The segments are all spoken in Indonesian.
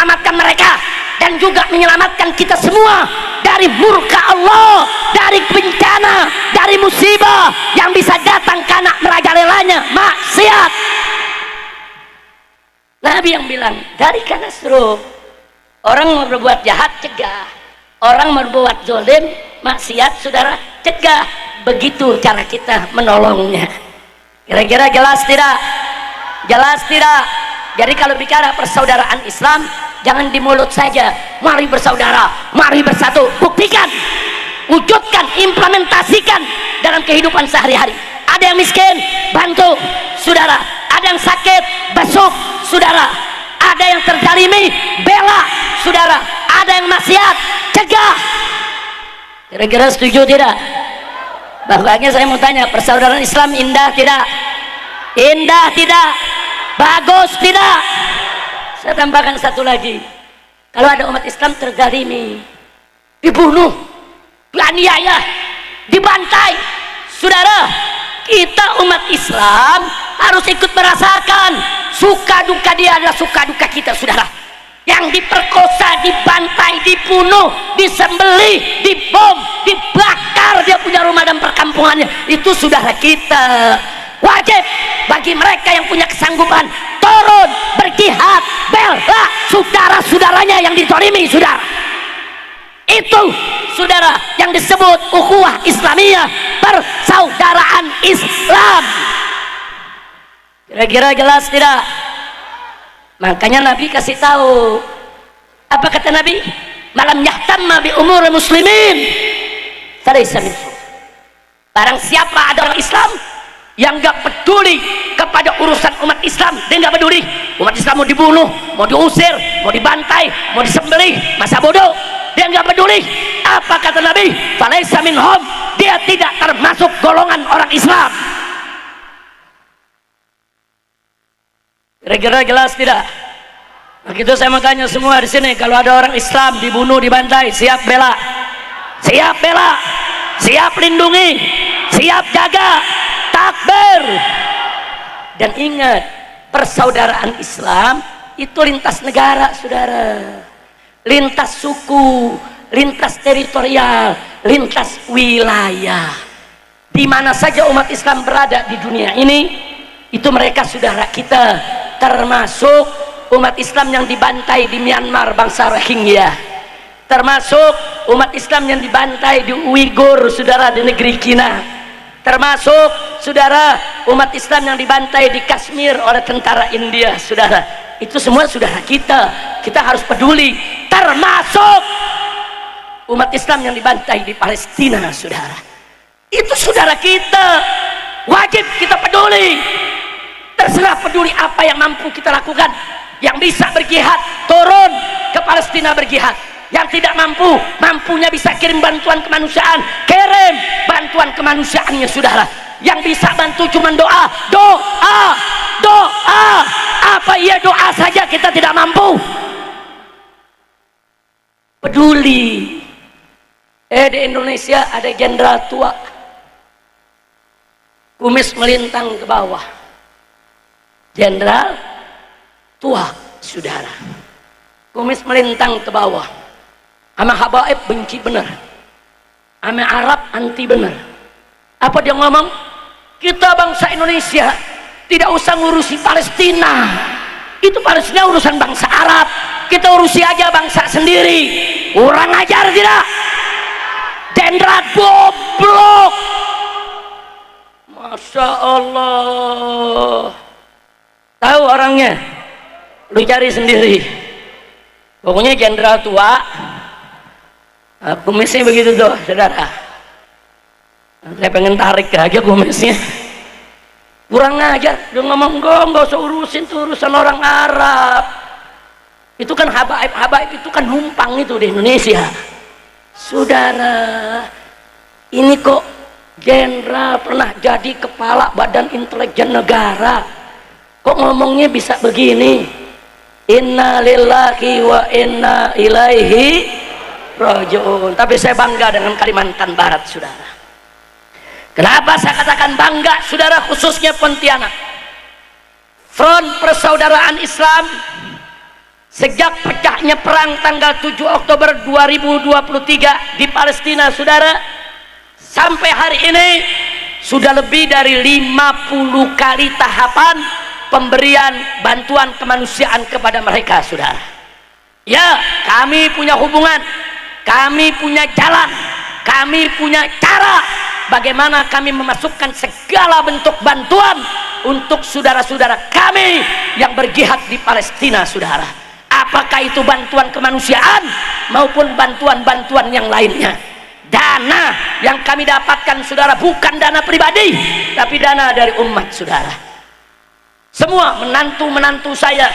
menyelamatkan mereka dan juga menyelamatkan kita semua dari murka Allah, dari bencana, dari musibah yang bisa datang karena merajalelanya maksiat. Nabi yang bilang dari kanasro, orang berbuat jahat cegah, orang berbuat zalim maksiat saudara cegah. Begitu cara kita menolongnya. Kira-kira jelas tidak? Jelas tidak? Jadi kalau bicara persaudaraan Islam, jangan di mulut saja. Mari bersaudara, mari bersatu. Buktikan, wujudkan, implementasikan dalam kehidupan sehari-hari. Ada yang miskin, bantu saudara. Ada yang sakit, besuk saudara. Ada yang terzalimi, bela saudara. Ada yang maksiat, cegah. Kira-kira setuju tidak? Bahkan saya mau tanya, persaudaraan Islam indah tidak? Indah tidak? Bagus tidak? Saya tambahkan satu lagi. Kalau ada umat Islam terzalimi, dibunuh, dianiaya, dibantai, saudara, kita umat Islam harus ikut merasakan suka duka dia adalah suka duka kita, saudara. Yang diperkosa, dibantai, dibunuh, disembelih, dibom, dibakar dia punya rumah dan perkampungannya, itu saudara kita. Wajib bagi mereka yang punya kesanggupan turun berjihad, bela saudara-saudaranya yang dizalimi, saudara. Itu saudara yang disebut ukhuwah Islamiyah, persaudaraan Islam. Kira-kira jelas tidak? Makanya Nabi kasih tahu, apa kata Nabi? Malam yahtamma bi umur muslimin falaysa minhum. Barang siapa ada orang Islam yang gak peduli kepada urusan umat Islam, dia gak peduli. Umat Islam mau dibunuh, mau diusir, mau dibantai, mau disembelih, masa bodoh, dia gak peduli. Apa kata Nabi? Falaysa minhum, dia tidak termasuk golongan orang Islam. Kira-kira jelas tidak? Begitu saya mau tanya semua di sini, kalau ada orang Islam dibunuh, dibantai, siap bela? Siap bela? Siap lindungi? Siap jaga? Takbir. Dan ingat, persaudaraan Islam itu lintas negara, saudara, lintas suku, lintas teritorial, lintas wilayah. Di mana saja umat Islam berada di dunia ini, itu mereka saudara kita. Termasuk umat Islam yang dibantai di Myanmar, bangsa Rohingya, termasuk umat Islam yang dibantai di Uighur, saudara, di negeri Cina, termasuk saudara umat Islam yang dibantai di Kashmir oleh tentara India, saudara. Itu semua saudara kita, kita harus peduli. Termasuk umat Islam yang dibantai di Palestina, saudara, itu saudara kita, wajib kita peduli. Terserah peduli apa yang mampu kita lakukan. Yang bisa berjihad, turun ke Palestina berjihad. Yang tidak mampu, mampunya bisa kirim bantuan kemanusiaan, kirim bantuan kemanusiaannya, saudara. Yang bisa bantu cuma doa, doa, doa. Apa iya doa saja kita tidak mampu? Peduli. Di Indonesia ada jenderal tua, kumis melintang ke bawah. Jenderal tua, saudara, kumis melintang ke bawah. Sama habaib benci bener, sama Arab anti bener. Apa dia ngomong? Kita bangsa Indonesia tidak usah ngurusi Palestina, itu Palestina urusan bangsa Arab, kita urusi aja bangsa sendiri. Kurang ajar tidak? Jenderal goblok. Masya Allah. Tahu orangnya, lu cari sendiri. Pokoknya jenderal tua, kumisnya begitu tuh, saudara. Saya pengen tarik aja kumisnya. Kurang ajar, dia ngomong enggak usah urusin tuh urusan orang Arab. Itu kan habaib itu kan numpang itu di Indonesia. Saudara, ini kok jenderal pernah jadi kepala Badan Intelijen Negara. Kok ngomongnya bisa begini? Inna lillahi wa inna ilaihi raji'un. Tapi saya bangga dengan Kalimantan Barat, saudara. Kenapa saya katakan bangga, saudara, khususnya Pontianak? Front Persaudaraan Islam Sejak pecahnya perang tanggal 7 Oktober 2023 di Palestina, saudara, sampai hari ini sudah lebih dari 50 kali tahapan pemberian bantuan kemanusiaan kepada mereka, saudara. Ya, kami punya hubungan, kami punya jalan, kami punya cara bagaimana kami memasukkan segala bentuk bantuan untuk saudara-saudara kami yang berjihad di Palestina, saudara. Apakah itu bantuan kemanusiaan maupun bantuan-bantuan yang lainnya. Dana yang kami dapatkan, saudara, bukan dana pribadi, tapi dana dari umat, saudara. Semua menantu-menantu saya,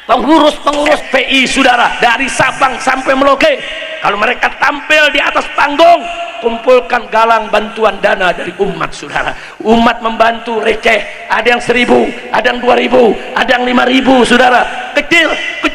pengurus-pengurus FPI, saudara, dari Sabang sampai Merauke, kalau mereka tampil di atas panggung, kumpulkan galang bantuan dana dari umat, saudara. Umat membantu receh, ada yang 1.000, ada yang 2.000, ada yang 5.000, saudara.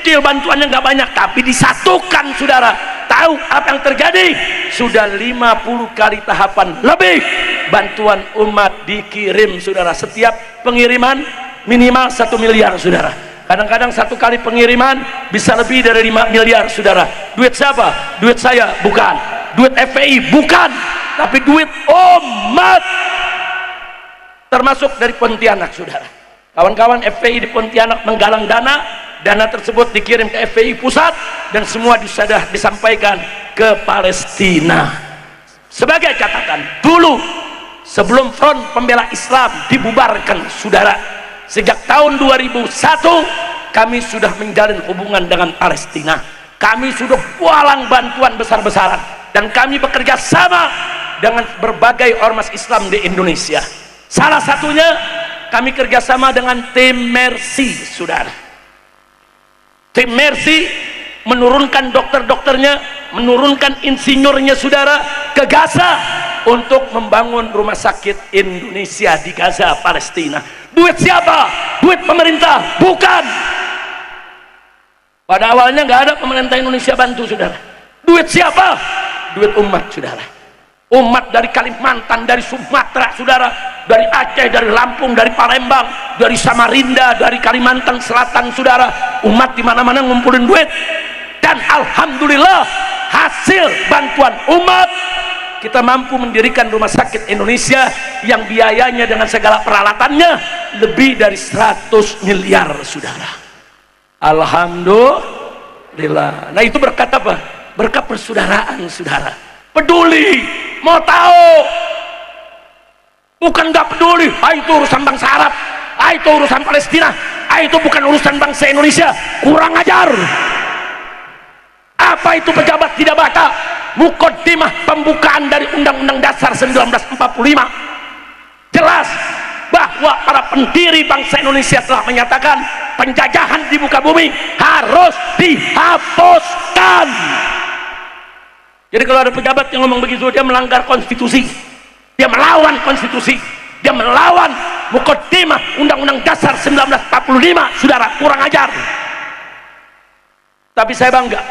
Kecil bantuannya nggak banyak, tapi disatukan, saudara. Tahu apa yang terjadi? Sudah 50 kali tahapan lebih bantuan umat dikirim, saudara. Setiap pengiriman minimal 1 miliar, saudara. Kadang-kadang satu kali pengiriman bisa lebih dari 5 miliar, saudara. Duit siapa? Duit saya? Bukan. Duit FPI? Bukan. Tapi duit umat, termasuk dari Pontianak, saudara. Kawan-kawan FPI di Pontianak menggalang dana tersebut dikirim ke FPI pusat, dan semua sudah disampaikan ke Palestina. Sebagai catatan, dulu sebelum Front Pembela Islam dibubarkan, saudara, sejak tahun 2001 kami sudah menjalin hubungan dengan Palestina. Kami sudah pualang bantuan besar-besaran, dan kami bekerja sama dengan berbagai ormas Islam di Indonesia. Salah satunya kami kerjasama dengan Tim Mercy, saudara. Tim Mercy menurunkan dokter-dokternya, menurunkan insinyurnya, saudara, ke Gaza untuk membangun rumah sakit Indonesia di Gaza, Palestina. Duit siapa? Duit pemerintah? Bukan. Pada awalnya nggak ada pemerintah Indonesia bantu, saudara. Duit siapa? Duit umat, saudara. Umat dari Kalimantan, dari Sumatera, saudara, dari Aceh, dari Lampung, dari Palembang, dari Samarinda, dari Kalimantan Selatan, saudara. Umat di mana-mana ngumpulin duit, dan alhamdulillah hasil bantuan umat kita mampu mendirikan rumah sakit Indonesia yang biayanya dengan segala peralatannya lebih dari 100 miliar, saudara. Alhamdulillah. Nah, itu berkat apa? Berkat persaudaraan, saudara. Peduli, mau tahu, bukan nggak peduli. Itu urusan bangsa Arab, itu urusan Palestina, itu bukan urusan bangsa Indonesia. Kurang ajar. Apa itu pejabat tidak baca mukaddimah pembukaan dari Undang-Undang Dasar 1945? Jelas bahwa para pendiri bangsa Indonesia telah menyatakan penjajahan di muka bumi harus dihapuskan. Jadi kalau ada pejabat yang ngomong begitu, dia melanggar konstitusi, dia melawan konstitusi, dia melawan mukaddimah Undang-Undang Dasar 1945, saudara. Kurang ajar. Tapi saya bangga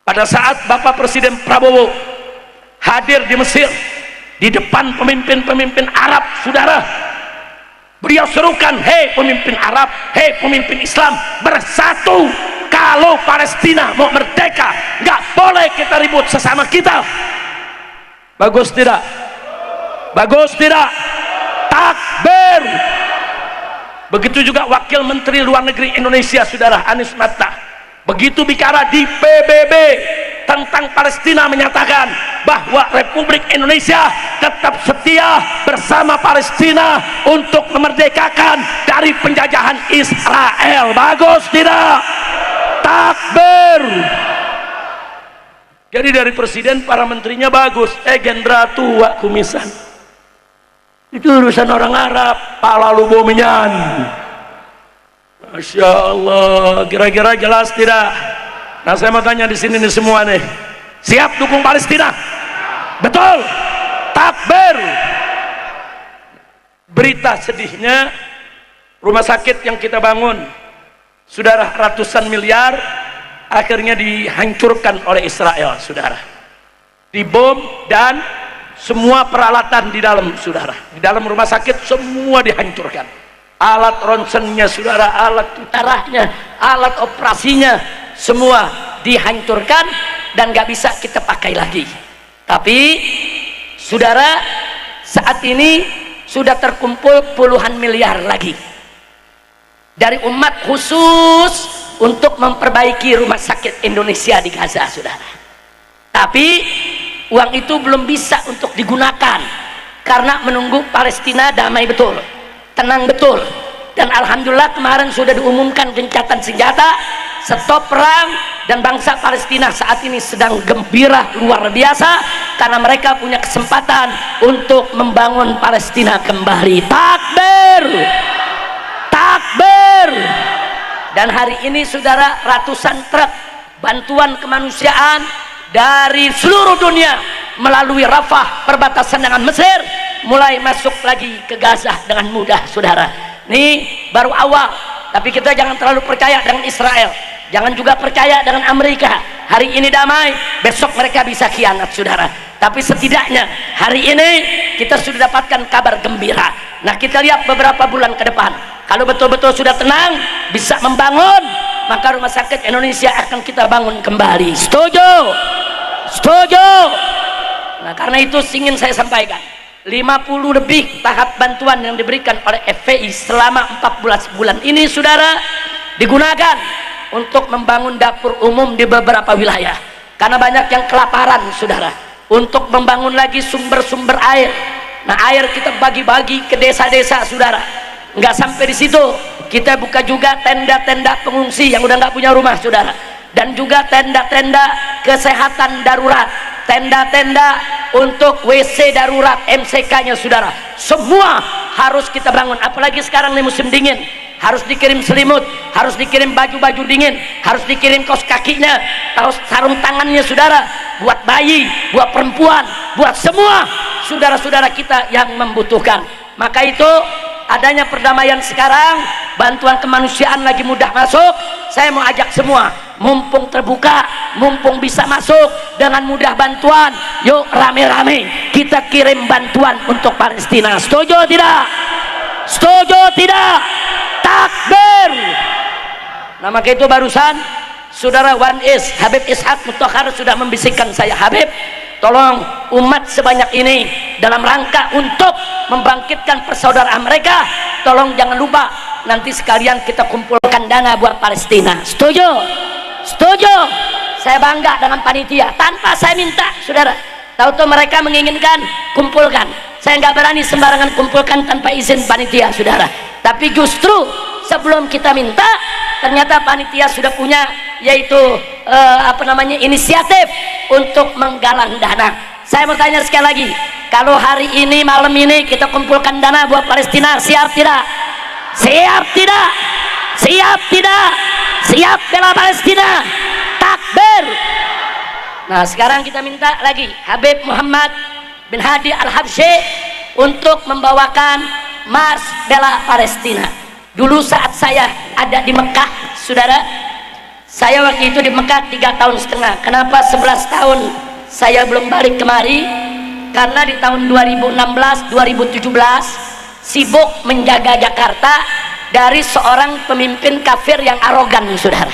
pada saat Bapak Presiden Prabowo hadir di Mesir di depan pemimpin-pemimpin Arab, saudara, beliau serukan, hei pemimpin Arab, hei pemimpin Islam, bersatu. Kalau Palestina mau merdeka, nggak boleh kita ribut sesama kita. Bagus tidak? Bagus tidak? Takbir. Begitu juga Wakil Menteri Luar Negeri Indonesia, saudara, Anies Mata, begitu bicara di PBB tentang Palestina, menyatakan bahwa Republik Indonesia tetap setia bersama Palestina untuk memerdekakan dari penjajahan Israel. Bagus tidak? Takbir. Jadi dari presiden, para menterinya bagus, jenderal tua kumisan, itu urusan orang Arab, pala lu bominyan. Masya Allah. Kira-kira jelas tidak? Nah, saya mau tanya di sini nih semua nih, siap dukung Palestina? Betul? Takbir. Berita sedihnya, rumah sakit yang kita bangun, saudara, ratusan miliar akhirnya dihancurkan oleh Israel, saudara. Dibom, dan semua peralatan di dalam, saudara, di dalam rumah sakit semua dihancurkan. alat ronsennya saudara, alat utaranya, alat operasinya, semua dihancurkan dan gak bisa kita pakai lagi. Tapi saudara, saat ini sudah terkumpul puluhan miliar lagi dari umat khusus untuk memperbaiki rumah sakit Indonesia di Gaza saudara. Tapi uang itu belum bisa untuk digunakan karena menunggu Palestina damai betul, tenang betul. Dan alhamdulillah kemarin sudah diumumkan gencatan senjata, stop perang, dan bangsa Palestina saat ini sedang gembira luar biasa karena mereka punya kesempatan untuk membangun Palestina kembali. Takbir, takbir. Dan hari ini saudara, ratusan truk bantuan kemanusiaan dari seluruh dunia melalui Rafah perbatasan dengan Mesir mulai masuk lagi ke Gaza dengan mudah saudara. Ini baru awal, tapi kita jangan terlalu percaya dengan Israel, jangan juga percaya dengan Amerika. Hari ini damai, besok mereka bisa khianat saudara. Tapi setidaknya hari ini kita sudah dapatkan kabar gembira. Nah, kita lihat beberapa bulan ke depan, kalau betul-betul sudah tenang, bisa membangun, maka rumah sakit Indonesia akan kita bangun kembali. Setuju? Setuju? Nah, karena itu ingin saya sampaikan, 50 lebih tahap bantuan yang diberikan oleh FPI selama 14 bulan ini saudara digunakan untuk membangun dapur umum di beberapa wilayah karena banyak yang kelaparan saudara, untuk membangun lagi sumber-sumber air. Nah, air kita bagi-bagi ke desa-desa saudara. Nggak sampai di situ, kita buka juga tenda-tenda pengungsi yang udah nggak punya rumah saudara, dan juga tenda-tenda kesehatan darurat, tenda-tenda untuk WC darurat, MCK-nya saudara, semua harus kita bangun. Apalagi sekarang nih musim dingin, harus dikirim selimut, harus dikirim baju-baju dingin, harus dikirim kaos kakinya, kaos sarung tangannya saudara, buat bayi, buat perempuan, buat semua saudara-saudara kita yang membutuhkan. Maka itu adanya perdamaian sekarang, bantuan kemanusiaan lagi mudah masuk. Saya mau ajak semua, mumpung terbuka, mumpung bisa masuk dengan mudah bantuan, yuk rame-rame kita kirim bantuan untuk Palestina. Setuju tidak? Setuju tidak? Takbir. Nah, maka itu barusan saudara Wan Is Habib Ishak Mutahar sudah membisikkan saya, Habib, tolong umat sebanyak ini dalam rangka untuk membangkitkan persaudaraan mereka, tolong jangan lupa nanti sekalian kita kumpulkan dana buat Palestina. Setuju? Setuju? Saya bangga dengan panitia tanpa saya minta saudara, tahu-tahu mereka menginginkan kumpulkan. Saya nggak berani sembarangan kumpulkan tanpa izin panitia saudara, tapi justru sebelum kita minta ternyata panitia sudah punya yaitu inisiatif untuk menggalang dana. Saya mau tanya sekali lagi, kalau hari ini malam ini kita kumpulkan dana buat Palestina, siap tidak? Siap tidak? Siap tidak? Siap bela Palestina? Takbir. Nah, sekarang kita minta lagi Habib Muhammad bin Hadi Al-Habsyi untuk membawakan Mars Bela Palestina. Dulu saat saya ada di Mekah saudara, saya waktu itu di Mekah 3,5 tahun. Kenapa 11 tahun saya belum balik kemari? Karena di tahun 2016-2017 sibuk menjaga Jakarta dari seorang pemimpin kafir yang arogan saudara.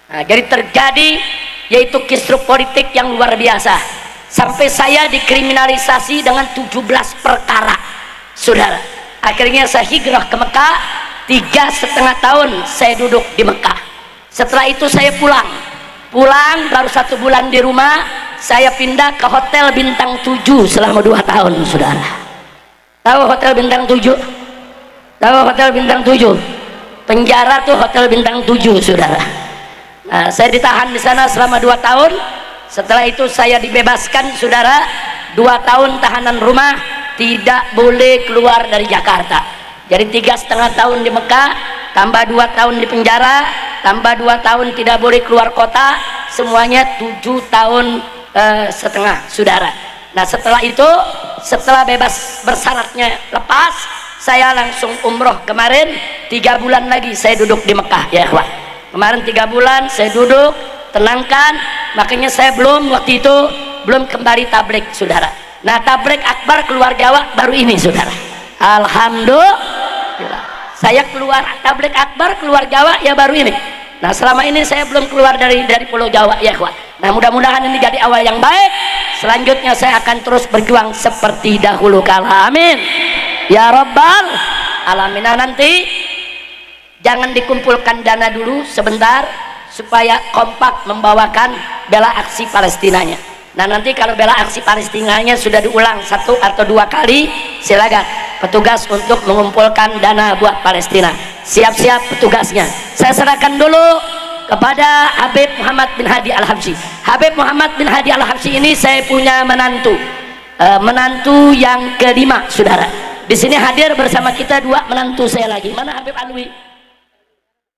Nah, jadi terjadi yaitu kisruh politik yang luar biasa, sampai saya dikriminalisasi dengan 17 perkara saudara. Akhirnya saya hijrah ke Mekah, 3,5 tahun saya duduk di Mekah. Setelah itu saya pulang baru 1 bulan di rumah, saya pindah ke hotel bintang 7 selama 2 tahun saudara. Tahu hotel bintang 7? Tahu hotel bintang 7? Penjara tuh hotel bintang 7 saudara. Nah, saya ditahan di sana selama 2 tahun. Setelah itu saya dibebaskan saudara, 2 tahun tahanan rumah, tidak boleh keluar dari Jakarta. Jadi 3,5 tahun di Mekah, tambah 2 tahun di penjara, tambah 2 tahun tidak boleh keluar kota, semuanya 7,5 tahun saudara. Nah, setelah itu, setelah bebas bersyaratnya lepas, saya langsung umroh kemarin. 3 bulan lagi saya duduk di Mekah ya ikhwan. Kemarin 3 bulan saya duduk tenangkan, makanya saya waktu itu belum kembali tablik saudara. Nah, tablik akbar keluar Jawa baru ini saudara, alhamdulillah. saya keluar tablik akbar, keluar Jawa ya baru ini. Nah selama ini saya belum keluar dari Pulau Jawa ya ikhwan. Nah mudah-mudahan ini jadi awal yang baik. Selanjutnya saya akan terus berjuang seperti dahulu kala. Amin ya rabbal alamin. Nah nanti jangan dikumpulkan dana dulu sebentar supaya kompak membawakan bela aksi Palestinanya. Nah nanti kalau bela aksi Palestinanya sudah diulang 1 atau 2 kali, silakan petugas untuk mengumpulkan dana buat Palestina. Siap-siap petugasnya. Saya serahkan dulu kepada Habib Muhammad bin Hadi Al-Habsyi. Habib Muhammad bin Hadi Al-Habsyi ini saya punya menantu, menantu yang kelima, saudara. Di sini hadir bersama kita 2 menantu saya lagi. Mana Habib Alwi?